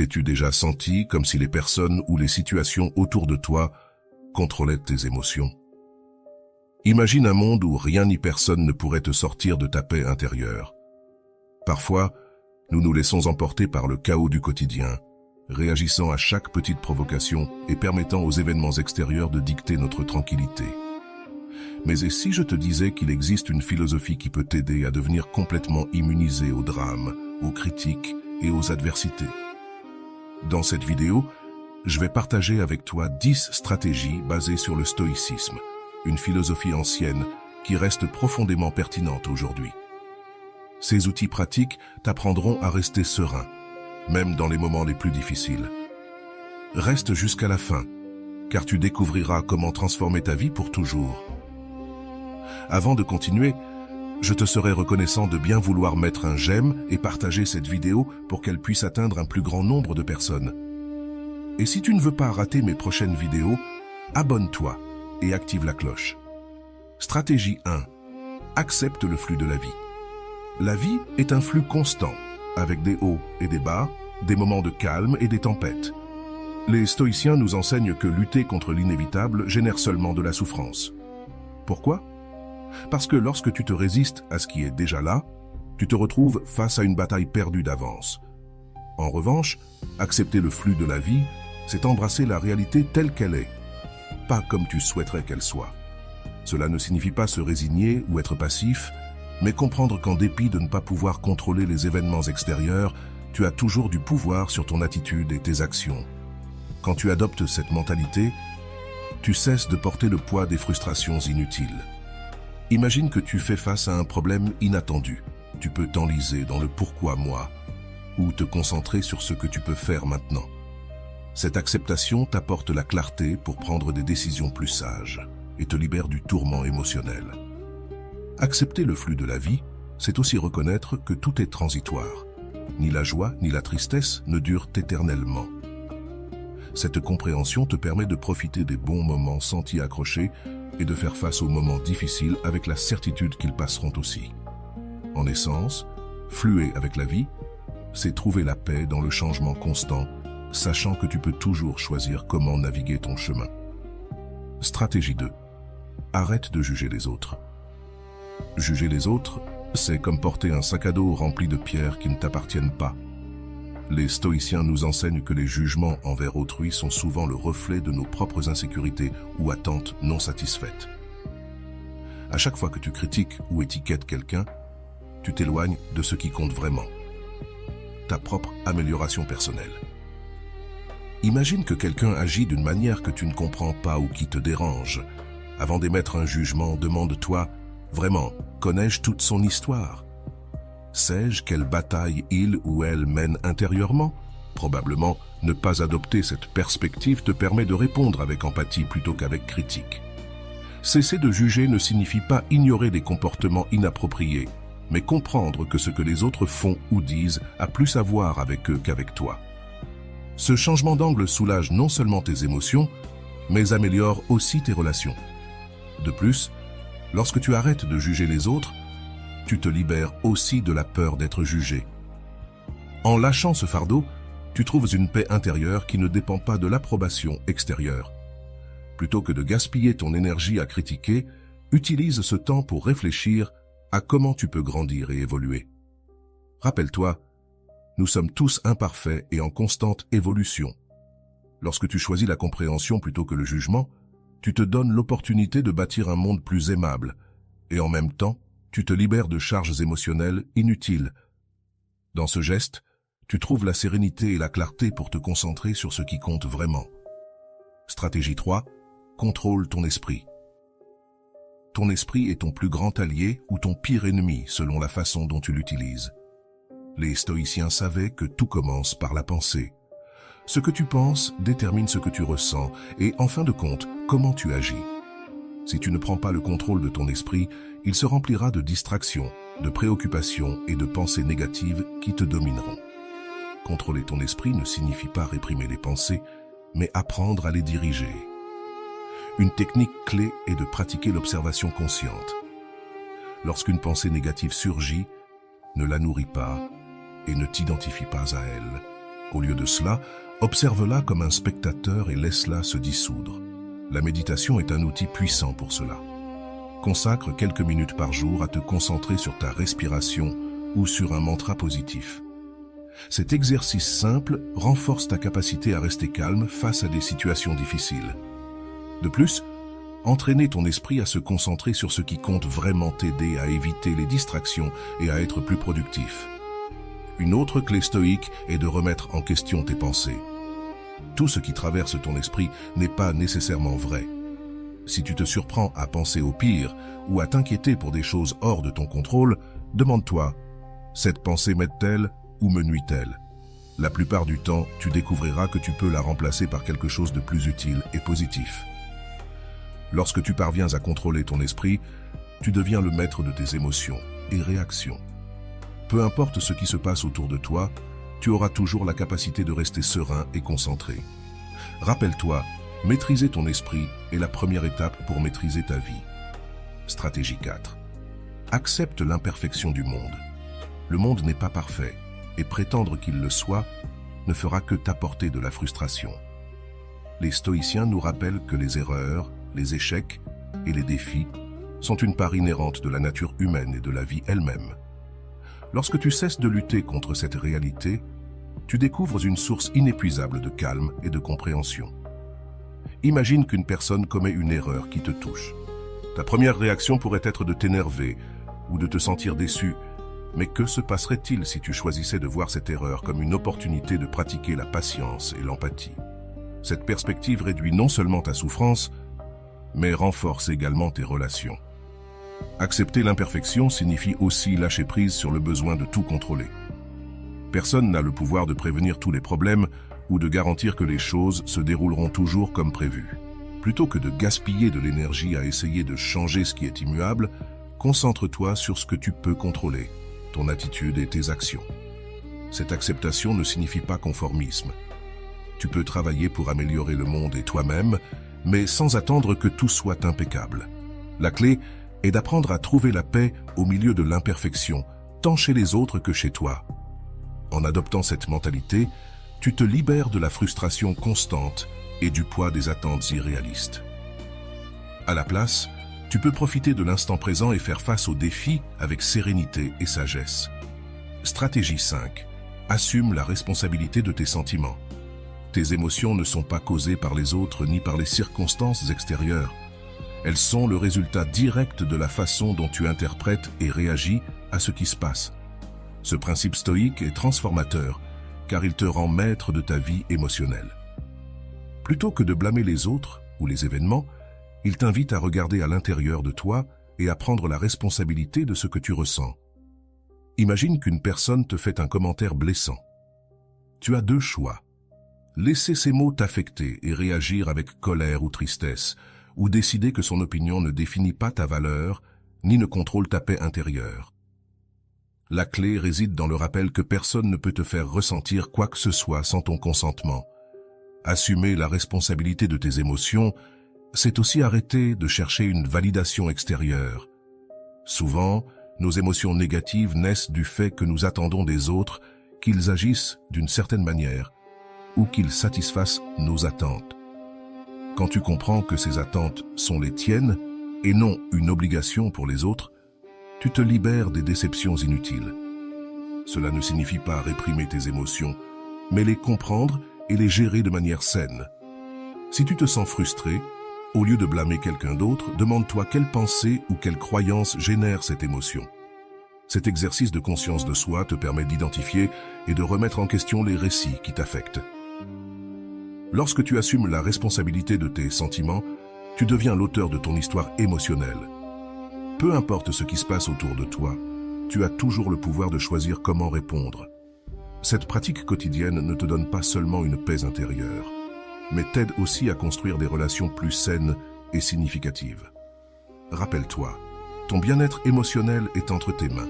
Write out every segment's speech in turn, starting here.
T'es-tu déjà senti comme si les personnes ou les situations autour de toi contrôlaient tes émotions? Imagine un monde où rien ni personne ne pourrait te sortir de ta paix intérieure. Parfois, nous nous laissons emporter par le chaos du quotidien, réagissant à chaque petite provocation et permettant aux événements extérieurs de dicter notre tranquillité. Mais et si je te disais qu'il existe une philosophie qui peut t'aider à devenir complètement immunisé aux drames, aux critiques et aux adversités? Dans cette vidéo, je vais partager avec toi 10 stratégies basées sur le stoïcisme, une philosophie ancienne qui reste profondément pertinente aujourd'hui. Ces outils pratiques t'apprendront à rester serein, même dans les moments les plus difficiles. Reste jusqu'à la fin, car tu découvriras comment transformer ta vie pour toujours. Avant de continuer, je te serais reconnaissant de bien vouloir mettre un j'aime et partager cette vidéo pour qu'elle puisse atteindre un plus grand nombre de personnes. Et si tu ne veux pas rater mes prochaines vidéos, abonne-toi et active la cloche. Stratégie 1. Accepte le flux de la vie. La vie est un flux constant, avec des hauts et des bas, des moments de calme et des tempêtes. Les stoïciens nous enseignent que lutter contre l'inévitable génère seulement de la souffrance. Pourquoi? Parce que lorsque tu te résistes à ce qui est déjà là, tu te retrouves face à une bataille perdue d'avance. En revanche, accepter le flux de la vie, c'est embrasser la réalité telle qu'elle est, pas comme tu souhaiterais qu'elle soit. Cela ne signifie pas se résigner ou être passif, mais comprendre qu'en dépit de ne pas pouvoir contrôler les événements extérieurs, tu as toujours du pouvoir sur ton attitude et tes actions. Quand tu adoptes cette mentalité, tu cesses de porter le poids des frustrations inutiles. Imagine que tu fais face à un problème inattendu. Tu peux t'enliser dans le pourquoi moi, ou te concentrer sur ce que tu peux faire maintenant. Cette acceptation t'apporte la clarté pour prendre des décisions plus sages et te libère du tourment émotionnel. Accepter le flux de la vie, c'est aussi reconnaître que tout est transitoire. Ni la joie ni la tristesse ne durent éternellement. Cette compréhension te permet de profiter des bons moments sans t'y accrocher et de faire face aux moments difficiles avec la certitude qu'ils passeront aussi. En essence, fluer avec la vie, c'est trouver la paix dans le changement constant, sachant que tu peux toujours choisir comment naviguer ton chemin. Stratégie 2. Arrête de juger les autres. Juger les autres, c'est comme porter un sac à dos rempli de pierres qui ne t'appartiennent pas. Les stoïciens nous enseignent que les jugements envers autrui sont souvent le reflet de nos propres insécurités ou attentes non satisfaites. À chaque fois que tu critiques ou étiquettes quelqu'un, tu t'éloignes de ce qui compte vraiment, ta propre amélioration personnelle. Imagine que quelqu'un agit d'une manière que tu ne comprends pas ou qui te dérange. Avant d'émettre un jugement, demande-toi, vraiment, connais-je toute son histoire? Sais-je quelle bataille il ou elle mène intérieurement? Probablement, ne pas adopter cette perspective te permet de répondre avec empathie plutôt qu'avec critique. Cesser de juger ne signifie pas ignorer des comportements inappropriés, mais comprendre que ce que les autres font ou disent a plus à voir avec eux qu'avec toi. Ce changement d'angle soulage non seulement tes émotions, mais améliore aussi tes relations. De plus, lorsque tu arrêtes de juger les autres, tu te libères aussi de la peur d'être jugé. En lâchant ce fardeau, tu trouves une paix intérieure qui ne dépend pas de l'approbation extérieure. Plutôt que de gaspiller ton énergie à critiquer, utilise ce temps pour réfléchir à comment tu peux grandir et évoluer. Rappelle-toi, nous sommes tous imparfaits et en constante évolution. Lorsque tu choisis la compréhension plutôt que le jugement, tu te donnes l'opportunité de bâtir un monde plus aimable et en même temps, tu te libères de charges émotionnelles inutiles. Dans ce geste, tu trouves la sérénité et la clarté pour te concentrer sur ce qui compte vraiment. Stratégie 3. Contrôle ton esprit. Ton esprit est ton plus grand allié ou ton pire ennemi selon la façon dont tu l'utilises. Les stoïciens savaient que tout commence par la pensée. Ce que tu penses détermine ce que tu ressens et, en fin de compte, comment tu agis. Si tu ne prends pas le contrôle de ton esprit, il se remplira de distractions, de préoccupations et de pensées négatives qui te domineront. Contrôler ton esprit ne signifie pas réprimer les pensées, mais apprendre à les diriger. Une technique clé est de pratiquer l'observation consciente. Lorsqu'une pensée négative surgit, ne la nourris pas et ne t'identifie pas à elle. Au lieu de cela, observe-la comme un spectateur et laisse-la se dissoudre. La méditation est un outil puissant pour cela. Consacre quelques minutes par jour à te concentrer sur ta respiration ou sur un mantra positif. Cet exercice simple renforce ta capacité à rester calme face à des situations difficiles. De plus, entraîner ton esprit à se concentrer sur ce qui compte vraiment t'aider à éviter les distractions et à être plus productif. Une autre clé stoïque est de remettre en question tes pensées. Tout ce qui traverse ton esprit n'est pas nécessairement vrai. Si tu te surprends à penser au pire ou à t'inquiéter pour des choses hors de ton contrôle, demande-toi, cette pensée m'aide-t-elle ou me nuit-elle? La plupart du temps, tu découvriras que tu peux la remplacer par quelque chose de plus utile et positif. Lorsque tu parviens à contrôler ton esprit, tu deviens le maître de tes émotions et réactions. Peu importe ce qui se passe autour de toi, tu auras toujours la capacité de rester serein et concentré. Rappelle-toi, maîtriser ton esprit est la première étape pour maîtriser ta vie. Stratégie 4. Accepte l'imperfection du monde. Le monde n'est pas parfait, et prétendre qu'il le soit ne fera que t'apporter de la frustration. Les stoïciens nous rappellent que les erreurs, les échecs et les défis sont une part inhérente de la nature humaine et de la vie elle-même. Lorsque tu cesses de lutter contre cette réalité, tu découvres une source inépuisable de calme et de compréhension. Imagine qu'une personne commet une erreur qui te touche. Ta première réaction pourrait être de t'énerver ou de te sentir déçu, mais que se passerait-il si tu choisissais de voir cette erreur comme une opportunité de pratiquer la patience et l'empathie? Cette perspective réduit non seulement ta souffrance, mais renforce également tes relations. Accepter l'imperfection signifie aussi lâcher prise sur le besoin de tout contrôler. Personne n'a le pouvoir de prévenir tous les problèmes ou de garantir que les choses se dérouleront toujours comme prévu. Plutôt que de gaspiller de l'énergie à essayer de changer ce qui est immuable, concentre-toi sur ce que tu peux contrôler, ton attitude et tes actions. Cette acceptation ne signifie pas conformisme. Tu peux travailler pour améliorer le monde et toi-même, mais sans attendre que tout soit impeccable. La clé est d'apprendre à trouver la paix au milieu de l'imperfection, tant chez les autres que chez toi. En adoptant cette mentalité, tu te libères de la frustration constante et du poids des attentes irréalistes. À la place, tu peux profiter de l'instant présent et faire face aux défis avec sérénité et sagesse. Stratégie 5. Assume la responsabilité de tes sentiments. Tes émotions ne sont pas causées par les autres ni par les circonstances extérieures. Elles sont le résultat direct de la façon dont tu interprètes et réagis à ce qui se passe. Ce principe stoïque est transformateur, car il te rend maître de ta vie émotionnelle. Plutôt que de blâmer les autres ou les événements, il t'invite à regarder à l'intérieur de toi et à prendre la responsabilité de ce que tu ressens. Imagine qu'une personne te fait un commentaire blessant. Tu as deux choix. Laisser ces mots t'affecter et réagir avec colère ou tristesse, ou décider que son opinion ne définit pas ta valeur, ni ne contrôle ta paix intérieure. La clé réside dans le rappel que personne ne peut te faire ressentir quoi que ce soit sans ton consentement. Assumer la responsabilité de tes émotions, c'est aussi arrêter de chercher une validation extérieure. Souvent, nos émotions négatives naissent du fait que nous attendons des autres qu'ils agissent d'une certaine manière ou qu'ils satisfassent nos attentes. Quand tu comprends que ces attentes sont les tiennes et non une obligation pour les autres, tu te libères des déceptions inutiles. Cela ne signifie pas réprimer tes émotions, mais les comprendre et les gérer de manière saine. Si tu te sens frustré, au lieu de blâmer quelqu'un d'autre, demande-toi quelle pensée ou quelle croyance génère cette émotion. Cet exercice de conscience de soi te permet d'identifier et de remettre en question les récits qui t'affectent. Lorsque tu assumes la responsabilité de tes sentiments, tu deviens l'auteur de ton histoire émotionnelle. Peu importe ce qui se passe autour de toi, tu as toujours le pouvoir de choisir comment répondre. Cette pratique quotidienne ne te donne pas seulement une paix intérieure, mais t'aide aussi à construire des relations plus saines et significatives. Rappelle-toi, ton bien-être émotionnel est entre tes mains.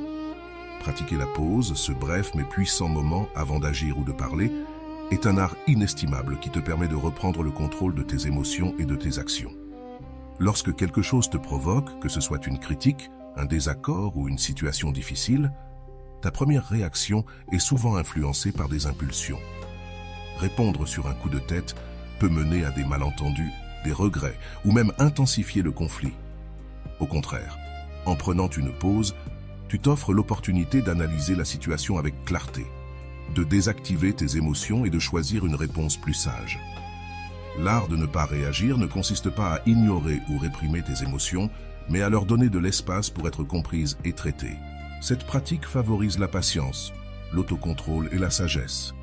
Pratiquer la pause, ce bref mais puissant moment avant d'agir ou de parler, est un art inestimable qui te permet de reprendre le contrôle de tes émotions et de tes actions. Lorsque quelque chose te provoque, que ce soit une critique, un désaccord ou une situation difficile, ta première réaction est souvent influencée par des impulsions. Répondre sur un coup de tête peut mener à des malentendus, des regrets ou même intensifier le conflit. Au contraire, en prenant une pause, tu t'offres l'opportunité d'analyser la situation avec clarté, de désactiver tes émotions et de choisir une réponse plus sage. L'art de ne pas réagir ne consiste pas à ignorer ou réprimer tes émotions, mais à leur donner de l'espace pour être comprises et traitées. Cette pratique favorise la patience, l'autocontrôle et la sagesse.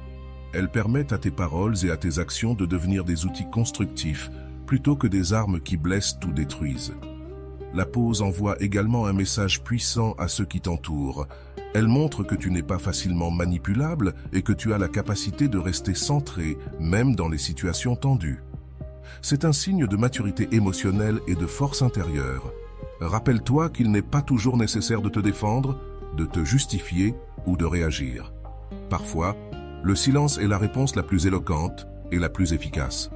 Elle permet à tes paroles et à tes actions de devenir des outils constructifs plutôt que des armes qui blessent ou détruisent. La pause envoie également un message puissant à ceux qui t'entourent. Elle montre que tu n'es pas facilement manipulable et que tu as la capacité de rester centré, même dans les situations tendues. C'est un signe de maturité émotionnelle et de force intérieure. Rappelle-toi qu'il n'est pas toujours nécessaire de te défendre, de te justifier ou de réagir. Parfois, le silence est la réponse la plus éloquente et la plus efficace.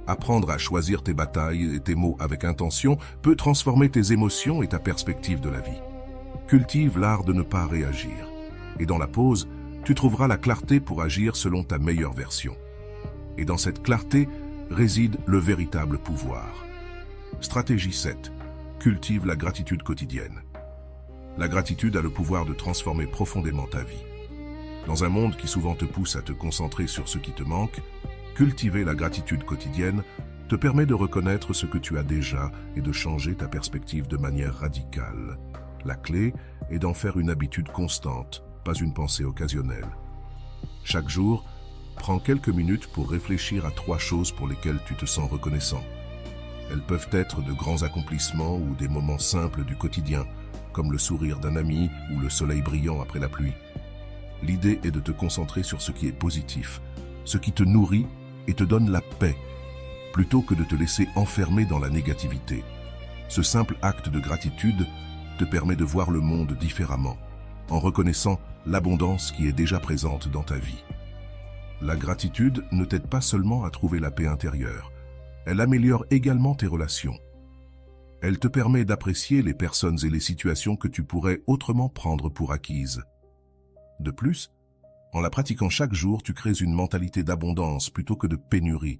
Apprendre à choisir tes batailles et tes mots avec intention peut transformer tes émotions et ta perspective de la vie. Cultive l'art de ne pas réagir. Et dans la pause, tu trouveras la clarté pour agir selon ta meilleure version. Et dans cette clarté réside le véritable pouvoir. Stratégie 7. Cultive la gratitude quotidienne. La gratitude a le pouvoir de transformer profondément ta vie. Dans un monde qui souvent te pousse à te concentrer sur ce qui te manque, cultiver la gratitude quotidienne te permet de reconnaître ce que tu as déjà et de changer ta perspective de manière radicale. La clé est d'en faire une habitude constante, pas une pensée occasionnelle. Chaque jour, prends quelques minutes pour réfléchir à 3 choses pour lesquelles tu te sens reconnaissant. Elles peuvent être de grands accomplissements ou des moments simples du quotidien, comme le sourire d'un ami ou le soleil brillant après la pluie. L'idée est de te concentrer sur ce qui est positif, ce qui te nourrit et te donne la paix, plutôt que de te laisser enfermer dans la négativité. Ce simple acte de gratitude te permet de voir le monde différemment, en reconnaissant l'abondance qui est déjà présente dans ta vie. La gratitude ne t'aide pas seulement à trouver la paix intérieure, elle améliore également tes relations. Elle te permet d'apprécier les personnes et les situations que tu pourrais autrement prendre pour acquises. De plus, en la pratiquant chaque jour, tu crées une mentalité d'abondance plutôt que de pénurie.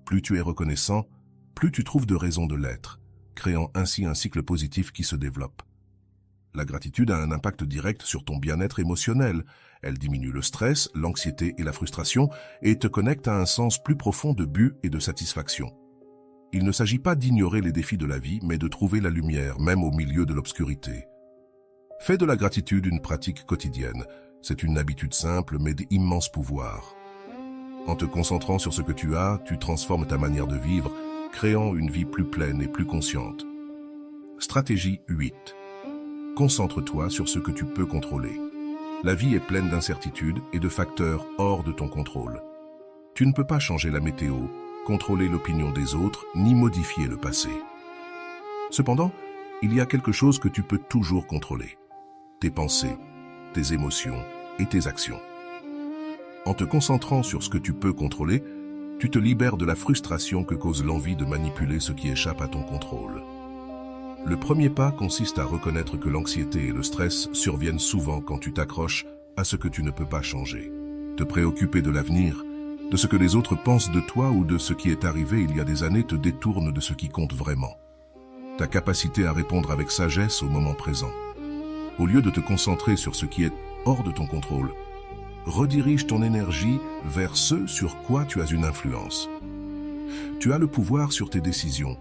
Plus tu es reconnaissant, plus tu trouves de raisons de l'être, créant ainsi un cycle positif qui se développe. La gratitude a un impact direct sur ton bien-être émotionnel. Elle diminue le stress, l'anxiété et la frustration et te connecte à un sens plus profond de but et de satisfaction. Il ne s'agit pas d'ignorer les défis de la vie, mais de trouver la lumière, même au milieu de l'obscurité. Fais de la gratitude une pratique quotidienne. C'est une habitude simple, mais d'immense pouvoir. En te concentrant sur ce que tu as, tu transformes ta manière de vivre, créant une vie plus pleine et plus consciente. Stratégie 8. Concentre-toi sur ce que tu peux contrôler. La vie est pleine d'incertitudes et de facteurs hors de ton contrôle. Tu ne peux pas changer la météo, contrôler l'opinion des autres, ni modifier le passé. Cependant, il y a quelque chose que tu peux toujours contrôler. Tes pensées, tes émotions et tes actions. En te concentrant sur ce que tu peux contrôler, tu te libères de la frustration que cause l'envie de manipuler ce qui échappe à ton contrôle. Le premier pas consiste à reconnaître que l'anxiété et le stress surviennent souvent quand tu t'accroches à ce que tu ne peux pas changer. Te préoccuper de l'avenir, de ce que les autres pensent de toi ou de ce qui est arrivé il y a des années te détourne de ce qui compte vraiment. Ta capacité à répondre avec sagesse au moment présent. Au lieu de te concentrer sur ce qui est hors de ton contrôle, redirige ton énergie vers ce sur quoi tu as une influence. Tu as le pouvoir sur tes décisions,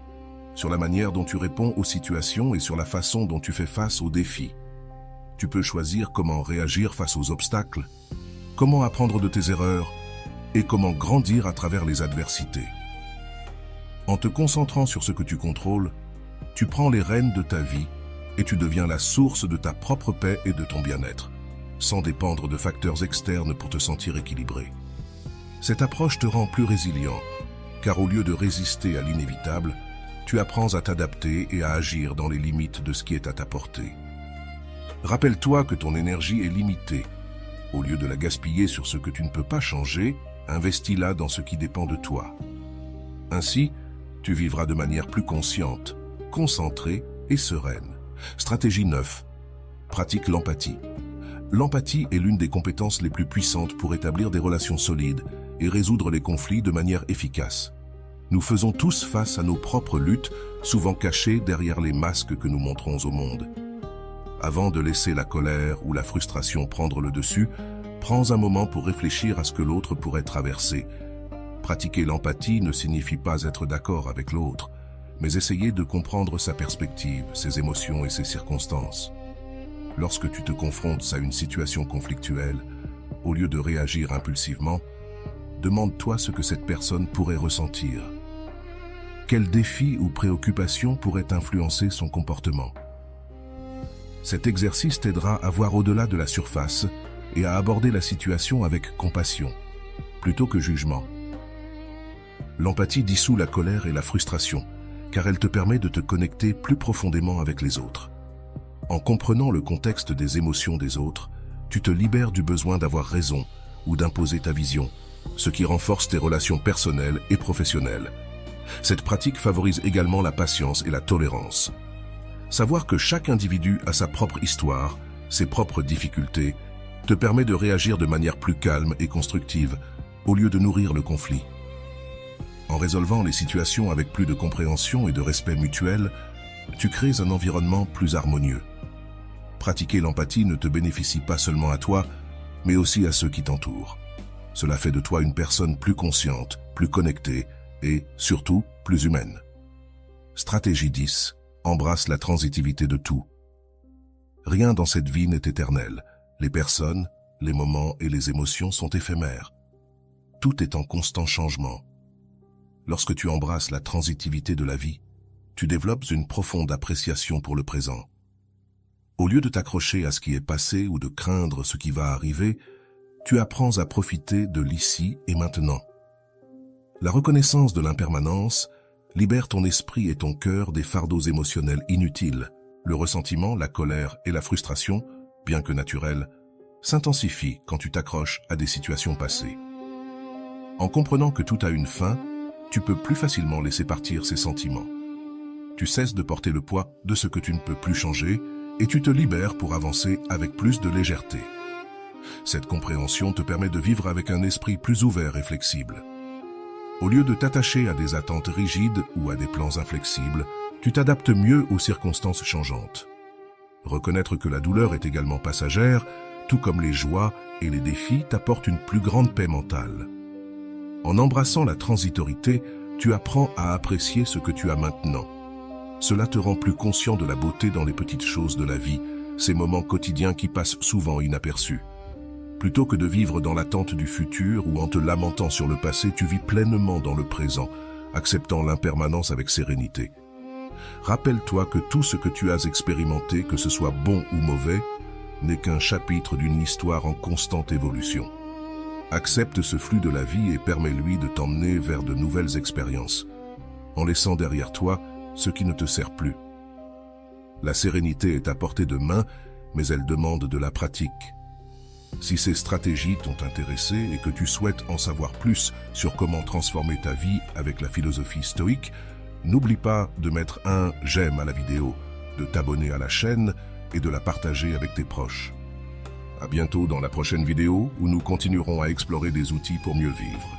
sur la manière dont tu réponds aux situations et sur la façon dont tu fais face aux défis. Tu peux choisir comment réagir face aux obstacles, comment apprendre de tes erreurs et comment grandir à travers les adversités. En te concentrant sur ce que tu contrôles, tu prends les rênes de ta vie et tu deviens la source de ta propre paix et de ton bien-être, sans dépendre de facteurs externes pour te sentir équilibré. Cette approche te rend plus résilient, car au lieu de résister à l'inévitable, tu apprends à t'adapter et à agir dans les limites de ce qui est à ta portée. Rappelle-toi que ton énergie est limitée. Au lieu de la gaspiller sur ce que tu ne peux pas changer, investis-la dans ce qui dépend de toi. Ainsi, tu vivras de manière plus consciente, concentrée et sereine. Stratégie 9. Pratique l'empathie. L'empathie est l'une des compétences les plus puissantes pour établir des relations solides et résoudre les conflits de manière efficace. Nous faisons tous face à nos propres luttes, souvent cachées derrière les masques que nous montrons au monde. Avant de laisser la colère ou la frustration prendre le dessus, prends un moment pour réfléchir à ce que l'autre pourrait traverser. Pratiquer l'empathie ne signifie pas être d'accord avec l'autre, mais essayer de comprendre sa perspective, ses émotions et ses circonstances. Lorsque tu te confrontes à une situation conflictuelle, au lieu de réagir impulsivement, demande-toi ce que cette personne pourrait ressentir. Quels défis ou préoccupations pourraient influencer son comportement? Cet exercice t'aidera à voir au-delà de la surface et à aborder la situation avec compassion, plutôt que jugement. L'empathie dissout la colère et la frustration, car elle te permet de te connecter plus profondément avec les autres. En comprenant le contexte des émotions des autres, tu te libères du besoin d'avoir raison ou d'imposer ta vision, ce qui renforce tes relations personnelles et professionnelles. Cette pratique favorise également la patience et la tolérance. Savoir que chaque individu a sa propre histoire, ses propres difficultés, te permet de réagir de manière plus calme et constructive, au lieu de nourrir le conflit. En résolvant les situations avec plus de compréhension et de respect mutuel, tu crées un environnement plus harmonieux. Pratiquer l'empathie ne te bénéficie pas seulement à toi, mais aussi à ceux qui t'entourent. Cela fait de toi une personne plus consciente, plus connectée et, surtout, plus humaine. Stratégie 10. Embrasse la transitivité de tout. Rien dans cette vie n'est éternel. Les personnes, les moments et les émotions sont éphémères. Tout est en constant changement. Lorsque tu embrasses la transitivité de la vie, tu développes une profonde appréciation pour le présent. Au lieu de t'accrocher à ce qui est passé ou de craindre ce qui va arriver, tu apprends à profiter de l'ici et maintenant. La reconnaissance de l'impermanence libère ton esprit et ton cœur des fardeaux émotionnels inutiles. Le ressentiment, la colère et la frustration, bien que naturels, s'intensifient quand tu t'accroches à des situations passées. En comprenant que tout a une fin, tu peux plus facilement laisser partir ces sentiments. Tu cesses de porter le poids de ce que tu ne peux plus changer et tu te libères pour avancer avec plus de légèreté. Cette compréhension te permet de vivre avec un esprit plus ouvert et flexible. Au lieu de t'attacher à des attentes rigides ou à des plans inflexibles, tu t'adaptes mieux aux circonstances changeantes. Reconnaître que la douleur est également passagère, tout comme les joies et les défis, t'apporte une plus grande paix mentale. En embrassant la transitorité, tu apprends à apprécier ce que tu as maintenant. Cela te rend plus conscient de la beauté dans les petites choses de la vie, ces moments quotidiens qui passent souvent inaperçus. Plutôt que de vivre dans l'attente du futur ou en te lamentant sur le passé, tu vis pleinement dans le présent, acceptant l'impermanence avec sérénité. Rappelle-toi que tout ce que tu as expérimenté, que ce soit bon ou mauvais, n'est qu'un chapitre d'une histoire en constante évolution. Accepte ce flux de la vie et permets-lui de t'emmener vers de nouvelles expériences, en laissant derrière toi ce qui ne te sert plus. La sérénité est à portée de main, mais elle demande de la pratique. Si ces stratégies t'ont intéressé et que tu souhaites en savoir plus sur comment transformer ta vie avec la philosophie stoïque, n'oublie pas de mettre un j'aime à la vidéo, de t'abonner à la chaîne et de la partager avec tes proches. À bientôt dans la prochaine vidéo où nous continuerons à explorer des outils pour mieux vivre.